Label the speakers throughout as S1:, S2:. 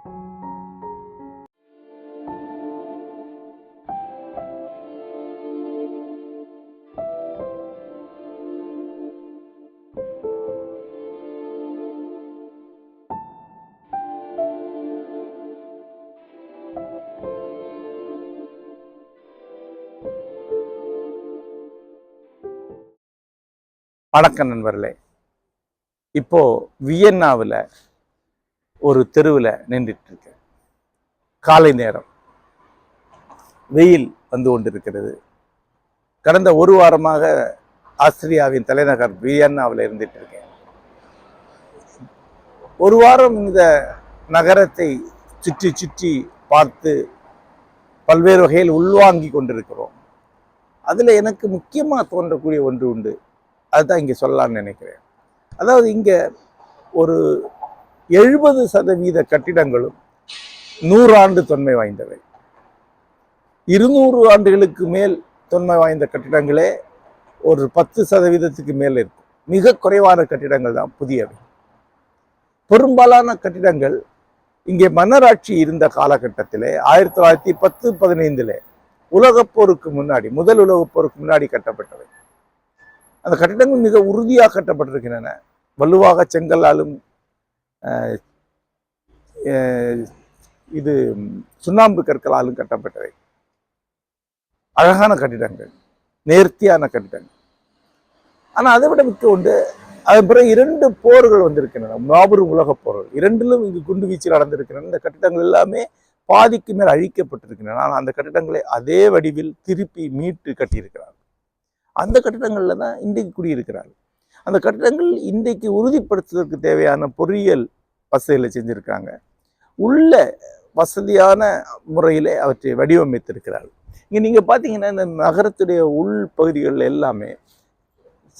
S1: வணக்கம் நண்பர்களே. இப்போ வியன்னாவில் ஒரு தெருவில் நின்றுட்டு இருக்கேன். காலை நேரம், வெயில் வந்து கொண்டிருக்கிறது. கடந்த ஒரு வாரமாக ஆஸ்திரியாவின் தலைநகர் வியன்னாவில் இருந்துட்டு இருக்கேன். ஒரு வாரம் இந்த நகரத்தை சுற்றி சுற்றி பார்த்து பல்வேறு வகையில் உள்வாங்கி கொண்டிருக்கிறோம். அதில் எனக்கு முக்கியமாக தோன்றக்கூடிய ஒன்று உண்டு. அதுதான் இங்கே சொல்லலாம்னு நினைக்கிறேன். அதாவது இங்கே ஒரு 70% கட்டிடங்களும் 100 ஆண்டு தொன்மை வாய்ந்தவை. 200 ஆண்டுகளுக்கு மேல் தொன்மை வாய்ந்த கட்டிடங்களே ஒரு 10% மேல் இருக்கும். மிக குறைவான கட்டிடங்கள் தான் புதியவை. பெரும்பாலான கட்டிடங்கள் இங்கே மன்னராட்சி இருந்த காலகட்டத்திலே 1910-15 உலகப்போருக்கு முன்னாடி, முதல் உலகப்போருக்கு முன்னாடி கட்டப்பட்டவை. அந்த கட்டிடங்கள் மிக உறுதியாக கட்டப்பட்டிருக்கின்றன. வலுவாக செங்கல்லாலும் சுண்ணாம்பு கற்களாலும் கட்டப்பட்டவை. அழகான கட்டிடங்கள், நேர்த்தியான கட்டிடங்கள். ஆனால் அதை விட மிக்க உண்டு, அதன் பிறகு 2 போர்கள் வந்திருக்கின்றன, மாபெரும் உலகப் போர்கள். 2லும் இங்கு குண்டு வீச்சு நடந்திருக்கின்றன. இந்த கட்டிடங்கள் எல்லாமே பாதிக்கு மேல் அழிக்கப்பட்டிருக்கின்றன. ஆனால் அந்த கட்டிடங்களை அதே வடிவில் திருப்பி மீட்டு கட்டியிருக்கிறார்கள். அந்த கட்டிடங்களில் தான் இன்றைக்கு குடியிருக்கிறார்கள். அந்த கட்டிடங்கள் இன்றைக்கு உறுதிப்படுத்துவதற்கு தேவையான பொறியியல் வசதிகளை செஞ்சுருக்காங்க. உள்ள வசதியான முறையில் அவற்றை வடிவமைத்திருக்கிறார்கள். இங்கே நீங்கள் பார்த்தீங்கன்னா இந்த நகரத்துடைய உள் பகுதிகளில் எல்லாமே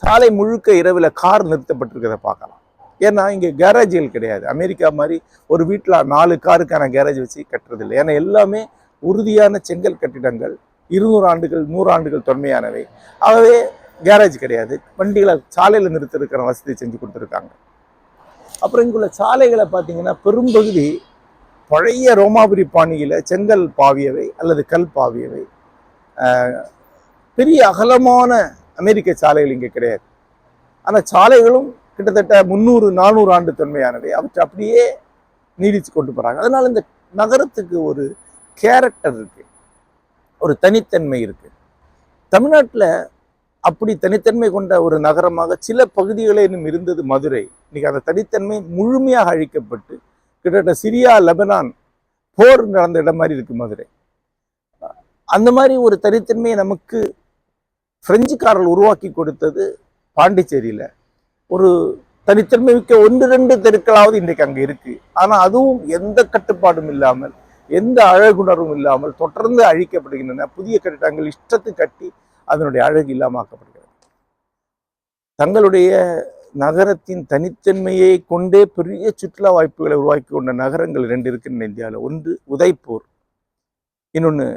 S1: சாலை முழுக்க இரவில் கார் நிறுத்தப்பட்டிருக்கிறத பார்க்கலாம். ஏன்னா இங்கே கேரேஜ்கள் கிடையாது. அமெரிக்கா மாதிரி ஒரு வீட்டில் 4 காருக்கான கேரேஜ் வச்சு கட்டுறதில்லை. ஏன்னா எல்லாமே உறுதியான செங்கல் கட்டிடங்கள், 200 ஆண்டுகள் 100 ஆண்டுகள் தொன்மையானவை. ஆகவே கேரேஜ் கிடையாது. வண்டிகளை சாலையில் நிறுத்திருக்கிற வசதி செஞ்சு கொடுத்துருக்காங்க. அப்புறம் இங்குள்ள சாலைகளை பார்த்தீங்கன்னா பெரும்பகுதி பழைய ரோமாபுரி பாணியில் செங்கல் பாவியவை அல்லது கல் பாவியவை. பெரிய அகலமான அமெரிக்க சாலைகள் இங்கே கிடையாது. ஆனால் சாலைகளும் கிட்டத்தட்ட 300-400 ஆண்டு தொன்மையானவை. அவற்றை அப்படியே நீடித்து கொண்டு போகிறாங்க. அதனால் இந்த நகரத்துக்கு ஒரு கேரக்டர் இருக்கு, ஒரு தனித்தன்மை இருக்கு. தமிழ்நாட்டில் அப்படி தனித்தன்மை கொண்ட ஒரு நகரமாக சில பகுதிகளிலும் இருந்தது மதுரை. இன்னைக்கு அந்த தனித்தன்மை முழுமையாக அழிக்கப்பட்டு கிட்டத்தட்ட சிரியா லெபனான் போர் நடந்த இடம் மாதிரி இருக்கு மதுரை. அந்த மாதிரி ஒரு தனித்தன்மையை நமக்கு பிரெஞ்சுக்காரர்கள் உருவாக்கி கொடுத்தது பாண்டிச்சேரியில். ஒரு தனித்தன்மை மிக்க 1-2 தெருக்களாவது இன்றைக்கு அங்கே இருக்கு. ஆனால் அதுவும் எந்த கட்டுப்பாடும் இல்லாமல், எந்த அழகுணர்வும் இல்லாமல் தொடர்ந்து அழிக்கப்படுகின்றன. புதிய கட்டிடங்கள் இஷ்டத்து கட்டி அதனுடைய அழகு இல்லாமக்கப்படுகிறது. தங்களுடைய நகரத்தின் தனித்தன்மையை கொண்டே பெரிய சுற்றுலா வாய்ப்புகளை உருவாக்கி கொண்ட நகரங்கள் 2 இருக்கின்றன இந்தியாவில். ஒன்று உதய்பூர், இன்னொன்று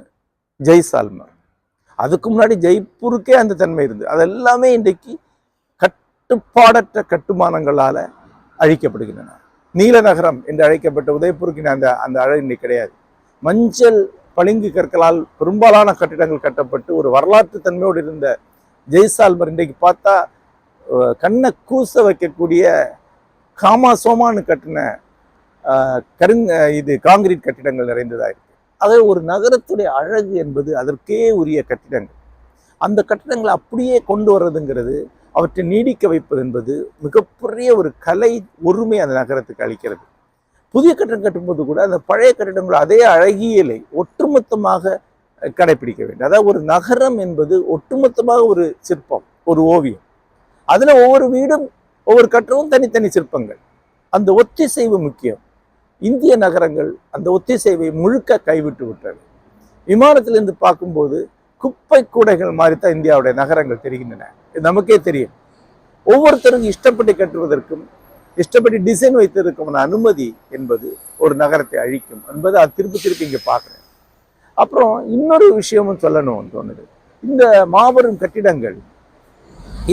S1: ஜெய்சால்மர். அதுக்கு முன்னாடி ஜெய்ப்பூருக்கே அந்த தன்மை இருந்தது. அதெல்லாமே இன்றைக்கு கட்டுப்பாடற்ற கட்டுமானங்களால் அழிக்கப்படுகின்றன. நீல நகரம் என்று அழைக்கப்பட்ட உதய்பூருக்கு அந்த அழகு இன்னைக்கு கிடையாது. மஞ்சள் பளிங்கு கற்களால் பெரும்பாலான கட்டிடங்கள் கட்டப்பட்டு ஒரு வரலாற்று தன்மையோடு இருந்த ஜெய்சால்மர் இன்றைக்கு பார்த்தா கண்ணை கூச வைக்கக்கூடிய காமாசோமானு கட்டின காங்கிரீட் கட்டிடங்கள் நிறைந்ததாக இருக்கு. ஆகவே ஒரு நகரத்துடைய அழகு என்பது அதற்கே உரிய கட்டிடங்கள். அந்த கட்டிடங்களை அப்படியே கொண்டு வர்றதுங்கிறது, அவற்றை நீடிக்க வைப்பது என்பது மிகப்பெரிய ஒரு கலை ஒருமை அந்த நகரத்துக்கு அளிக்கிறது. புதிய கட்டிடம் கட்டும்போது கூட அந்த பழைய கட்டிடங்கள் அதே அழகியலை ஒட்டுமொத்தமாக கடைபிடிக்க வேண்டும். அதாவது ஒரு நகரம் என்பது ஒட்டுமொத்தமாக ஒரு சிற்பம், ஒரு ஓவியம். அதுல ஒவ்வொரு வீடும் ஒவ்வொரு கட்டடமும் தனித்தனி சிற்பங்கள். அந்த ஒத்திசைவு முக்கியம். இந்திய நகரங்கள் அந்த ஒத்திசைவை முழுக்க கைவிட்டு விட்டது. விமானத்திலிருந்து பார்க்கும்போது குப்பை கூடைகள் மாதிரி தான் இந்தியாவுடைய நகரங்கள் தெரிகின்றன. இது நமக்கே தெரியும். ஒவ்வொருத்தருக்கும் இஷ்டப்பட்டு கட்டுவதற்கும் இஷ்டப்பட்டு டிசைன் வைத்திருக்கும் அனுமதி என்பது ஒரு நகரத்தை அழிக்கும் என்பது அது திருப்பி இங்கே பார்க்குறேன். அப்புறம் இன்னொரு விஷயமும் சொல்லணும்னு தோணுது. இந்த மாபெரும் கட்டிடங்கள்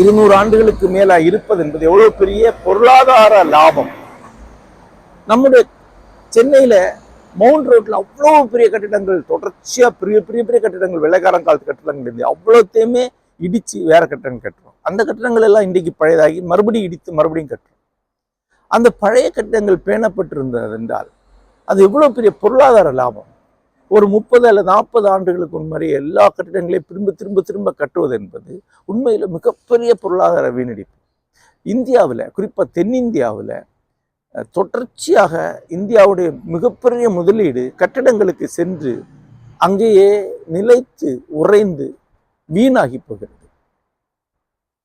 S1: 200 ஆண்டுகளுக்கு மேலா இருப்பது என்பது எவ்வளவு பெரிய பொருளாதார லாபம். நம்முடைய சென்னையில மவுண்ட் ரோட்ல அவ்வளோ பெரிய கட்டிடங்கள், தொடர்ச்சியா பெரிய பெரிய பெரிய கட்டிடங்கள், வெள்ளைக்காரன் காலத்து கட்டிடங்கள் இருந்து அவ்வளோத்தையுமே இடிச்சு வேற கட்டிடங்கள் கட்டுறோம். அந்த கட்டிடங்கள் எல்லாம் இன்றைக்கு பழையதாகி மறுபடியும் இடித்து மறுபடியும் கட்டுறோம். அந்த பழைய கட்டிடங்கள் பேணப்பட்டிருந்தது என்றால் அது எவ்வளவு பெரிய பொருளாதார லாபம். ஒரு 30 அல்லது 40 ஆண்டுகளுக்கு முன்னாடி எல்லா கட்டிடங்களையும் திரும்ப திரும்ப திரும்ப கட்டுவது என்பது உண்மையில மிகப்பெரிய பொருளாதார வீணடிப்பு. இந்தியாவில், குறிப்பாக தென்னிந்தியாவில் தொடர்ச்சியாக இந்தியாவுடைய மிகப்பெரிய முதலீடு கட்டிடங்களுக்கு சென்று அங்கேயே நிலைத்து உறைந்து வீணாகி போகிறது.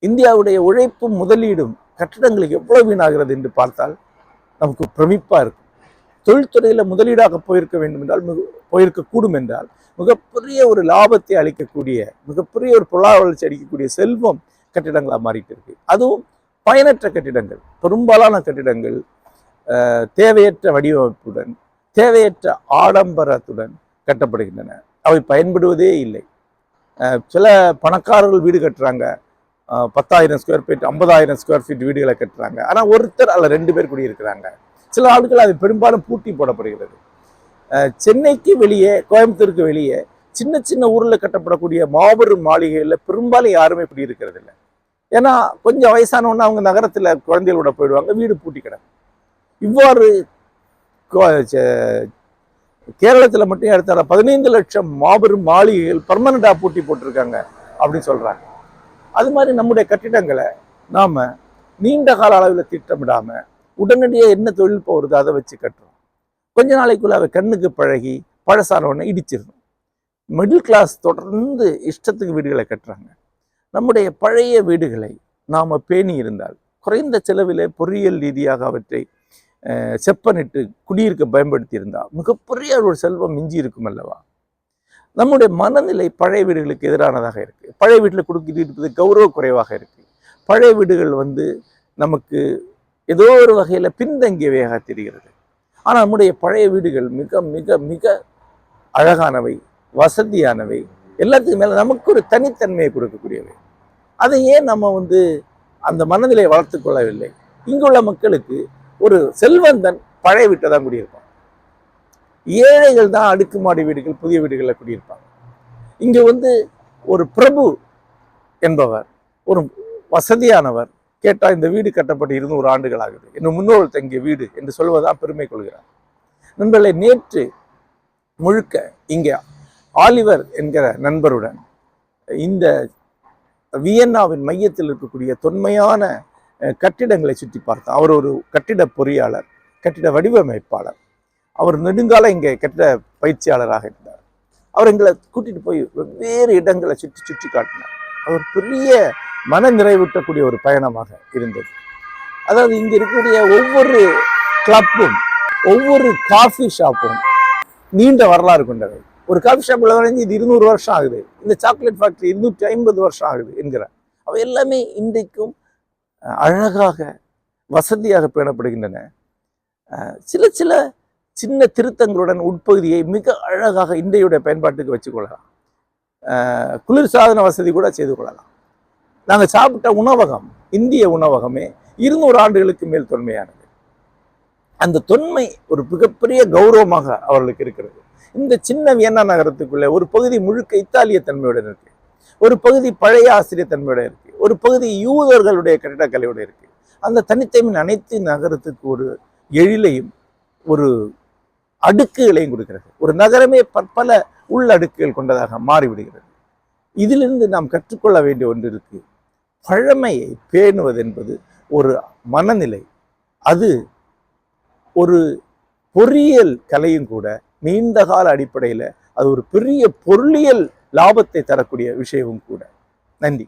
S1: இந்தியாவுடைய உழைப்பும் முதலீடும் கட்டிடங்களுக்கு எவ்வளவு வீணாகிறது என்று பார்த்தால் நமக்கு பிரமிப்பா இருக்கும். தொழில்துறையில முதலீடாக போயிருக்க வேண்டும் என்றால், போயிருக்கக்கூடும் என்றால், மிகப்பெரிய ஒரு லாபத்தை அளிக்கக்கூடிய, மிகப்பெரிய ஒரு பொருளாதார வளர்ச்சி அளிக்கக்கூடிய செல்வம் கட்டிடங்களாக மாறிட்டு இருக்கு. அதுவும் பயனற்ற கட்டிடங்கள், பெரும்பாலான கட்டிடங்கள் தேவையற்ற வடிவமைப்புடன், தேவையற்ற ஆடம்பரத்துடன் கட்டப்படுகின்றன. அவை பயன்படுவதே இல்லை. சில பணக்காரர்கள் வீடு கட்டுறாங்க, 10,000 ஸ்கொயர் ஃபீட், 50,000 ஸ்கொயர் ஃபீட் வீடுகளை கட்டுறாங்க. ஆனால் ஒருத்தர் அல்ல 2 பேர் குடியிருக்கிறாங்க. சில ஆட்கள் அது பெரும்பாலும் பூட்டி போடப்படுகிறது. சென்னைக்கு வெளியே, கோயம்புத்தூருக்கு வெளியே சின்ன சின்ன ஊரில் கட்டப்படக்கூடிய மாபெரும் மாளிகைகளில் பெரும்பாலும் யாருமே குடியிருக்கிறது இல்லை. ஏன்னா கொஞ்சம் வயசானவொன்னு அவங்க நகரத்தில் குழந்தைகளோட போயிடுவாங்க, வீடு பூட்டி கிடக்கும். இவ்வாறு கேரளத்தில் மட்டும் எடுத்தால 15 லட்சம் மாபெரும் மாளிகைகள் பர்மனண்டா பூட்டி போட்டிருக்காங்க அப்படின்னு சொல்றாங்க. அது மாதிரி நம்முடைய கட்டிடங்களை நாம நீண்ட கால அளவில் திட்டமிடாம உடனடியாக என்ன தொழில் போகிறது அதை வச்சு கட்டுறோம். கொஞ்ச நாளைக்குள்ள அவை கண்ணுக்கு பழகி பழசானவொன்னே இடிச்சிடணும். மிடில் கிளாஸ் தொடர்ந்து இஷ்டத்துக்கு வீடுகளை கட்டுறாங்க. நம்முடைய பழைய வீடுகளை நாம பேணி இருந்தால், குறைந்த செலவிலே பொறியியல் ரீதியாக அவற்றை செப்பனிட்டு குடியிருக்க பயன்படுத்தி இருந்தால் மிகப்பெரிய ஒரு செல்வம் மிஞ்சி இருக்கும் அல்லவா? நம்முடைய மனநிலை பழைய வீடுகளுக்கு எதிரானதாக இருக்கு. பழைய வீட்டில் கொடுக்கிட்டு இருப்பது கௌரவ குறைவாக இருக்கு. பழைய வீடுகள் நமக்கு ஏதோ ஒரு வகையில பின்தங்கியவையாக தெரிகிறது. ஆனால் நம்முடைய பழைய வீடுகள் மிக மிக மிக அழகானவை, வசதியானவை, எல்லாத்துக்கும் மேல நமக்கு ஒரு தனித்தன்மையை கொடுக்கக்கூடியவை. அதை ஏன் நம்ம அந்த மனநிலை வளர்த்து கொள்ளவில்லை? இங்குள்ள மக்களுக்கு ஒரு செல்வந்தன் பழைய வீட்டை தான் குடியிருப்பான். ஏழைகள் தான் அடுக்குமாடி வீடுகள், புதிய வீடுகளில் குடியிருப்பாங்க. இங்க ஒரு பிரபு என்பவர், ஒரு வசதியானவர் கேட்டா இந்த வீடு கட்டப்பட்டு 200 ஆண்டுகள் ஆகுது, இன்னும் முன்னோர்கள் தங்கிய வீடு என்று சொல்வதா பெருமை கொள்கிறார். நண்பர்களை, நேற்று முழுக்க இங்க ஆலிவர் என்கிற நண்பருடன் இந்த வியன்னாவின் மையத்தில் இருக்கக்கூடிய தொன்மையான கட்டிடங்களை சுற்றி பார்த்தோம். அவர் ஒரு கட்டிட பொறியாளர், கட்டிட வடிவமைப்பாளர். அவர் நெடுங்கால இங்கே கட்டிட பயிற்சியாளராக இருந்தார். அவர் எங்களை கூட்டிட்டு போய் வெவ்வேறு இடங்களை சுற்றி சுற்றி காட்டினார். அவர் பெரிய மன நிறைவூட்டக்கூடிய ஒரு பயணமாக இருந்தது. அதாவது இங்க இருக்கக்கூடிய ஒவ்வொரு கிளப்பும், ஒவ்வொரு காஃபி ஷாப்பும் நீண்ட வரலாறு கொண்டவை. ஒரு காஃபி ஷாப்பில் வரைஞ்சி இது 200 வருஷம் ஆகுது, இந்த சாக்லேட் ஃபேக்டரி 250 வருஷம் ஆகுது என்கிறார். அவை எல்லாமே இன்றைக்கும் அழகாக வசதியாக பேணப்படுகின்றன. சில சில சின்ன திருத்தங்களுடன் உட்பகுதியை மிக அழகாக இன்றையுடைய பயன்பாட்டுக்கு வச்சுக்கொள்ளலாம். குளிர்சாதன வசதி கூட செய்து கொள்ளலாம். நாங்கள் சாப்பிட்ட உணவகம், இந்திய உணவகமே 200 ஆண்டுகளுக்கு மேல் தொன்மையானது. அந்த தொன்மை ஒரு மிகப்பெரிய கௌரவமாக அவர்களுக்கு இருக்கிறது. இந்த சின்ன வியன்னா நகரத்துக்குள்ளே ஒரு பகுதி முழுக்க இத்தாலிய தன்மையுடன் இருக்கு, ஒரு பகுதி பழைய ஆசிரிய தன்மையோட இருக்கு, ஒரு பகுதி யூதர்களுடைய கட்டிடக்கலையோட இருக்கு. அந்த தனித்தன்மையின் அனைத்து நகரத்துக்கு ஒரு எழிலையும் ஒரு அடுக்குகளையும் கொடுக்கிறது. ஒரு நகரமே பற்பல உள்ளடுக்குகள் கொண்டதாக மாறிவிடுகிறது. இதிலிருந்து நாம் கற்றுக்கொள்ள வேண்டிய ஒன்று இருக்கு. பழமையை பேணுவது என்பது ஒரு மனநிலை, அது ஒரு பொறியியல் கலையும் கூட. நீண்ட கால அடிப்படையில் அது ஒரு பெரிய பொருளியல் லாபத்தை தரக்கூடிய விஷயமும் கூட. நன்றி.